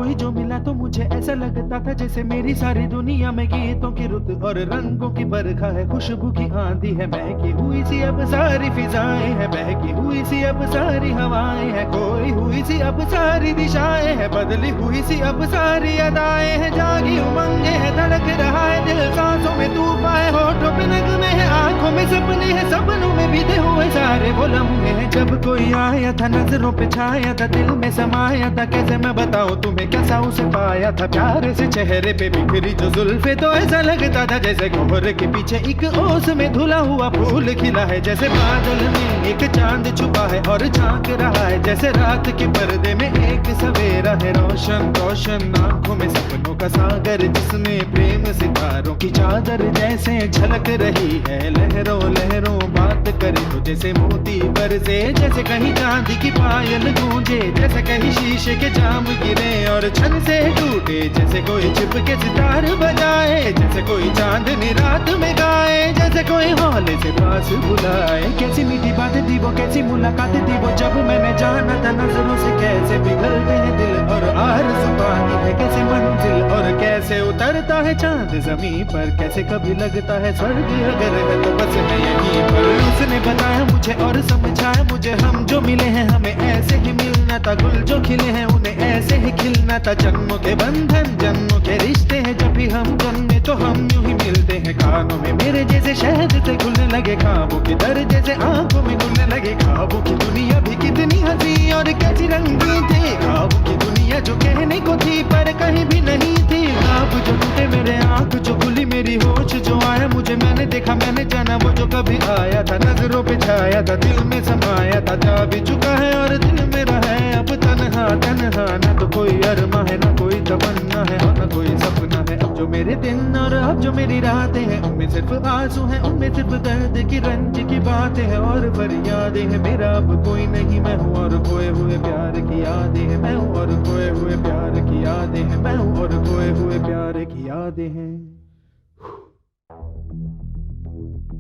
कोई जो मिला तो मुझे ऐसा लगता था जैसे मेरी सारी दुनिया में गीतों की रुत और रंगों की बरखा है, खुशबू की आंधी है, बहकी हुई सी अब सारी फिजाएं हैं, बहकी हुई सी अब सारी हवाएं हैं, खोई हुई सी अब सारी दिशाएं हैं, बदली हुई सी अब सारी अदाएं हैं, जागी उमंगे है, धड़क रहा है दिल, सांसों में तूफान है, होठों पे नगमे है, आंखों में सपने हैं, सपनों में बीते हुए सारे वो लम्हे हैं। जब कोई आया था नजरों पे छाया था, दिल में समाया था, कैसे मैं बताऊं तुम्हें कैसा उसे पाया था, प्यारे से चेहरे पे बिखरी जो जुल्फे तो ऐसा लगता था जैसे कोहरे के पीछे एक ओस में धुला हुआ फूल खिला है, जैसे बादल में एक चांद छुपा है और झांक रहा है, जैसे रात के पर्दे में एक सवेरा है, रोशन रोशन आंखों में सपनों का सागर, जिसमें प्रेम सितारों की चादर जैसे झलक रही है, लहरों लहरों बात करे तो जैसे मोती बरसे, जैसे कहीं चांदी की पायल गूंजे, जैसे कहीं शीशे के जाम गिरे और छन से टूटे, जैसे कोई छिप के सितार बजाए, जैसे कोई चांदनी रात में गाए, जैसे कोई हौले से पास बुलाए। कैसी मीठी बातें थी वो, कैसी मुलाकातें थी वो, जब मैंने जाना था नजरों से कैसे पिघलते हैं दिल और आरज़ू पानी है कैसे मंजिल, और कैसे उतरता है चांद जमीन पर, कैसे कभी लगता है स्वर्ग अगर है तो बस मैं यहीं पर। उसने बताया मुझे और समझाया मुझे, हम जो मिले हैं हमें ऐसे ही मिलना था, गुल जो खिले हैं उन्हें ऐसे ही खिलना था, जन्मों के बंधन जन्मों के रिश्ते हैं, जब भी हम जन्मे तो हम यूं ही मिलते हैं, कानों में मेरे जैसे शहद से घुलने लगे, ख्वाबों के दर जैसे आंखों में घुलने लगे, ख्वाबों की दुनिया भी कितनी हंसी और कैसी रंगीन थी, ख्वाबों की दुनिया जो कहने को थी पर कहीं भी नहीं थी, ख्वाब जो टूटे मेरे आंख जो खुली मेरी होश जो आया मुझे, मैंने देखा मैंने जाना वो जो कभी आया था, नजरों पे छाया था दिल में समाया था, जा भी चुका है और दिल मेरा है अब तन्हा तन्हा, ना तो कोई अरमा है ना कोई तमन्ना है और ना कोई सपना है, अब जो मेरे दिन और अब जो मेरी रातें हैं उनमें सिर्फ आंसू हैं, उनमें सिर्फ दर्द की रंज की बातें हैं और फरियादें हैं, मेरा अब कोई नहीं मैं हूँ और खोए हुए प्यार की यादें हैं, मैं हूँ और खोए हुए प्यार की यादें हैं, मैं हूँ और खोए हुए प्यार की यादें हैं।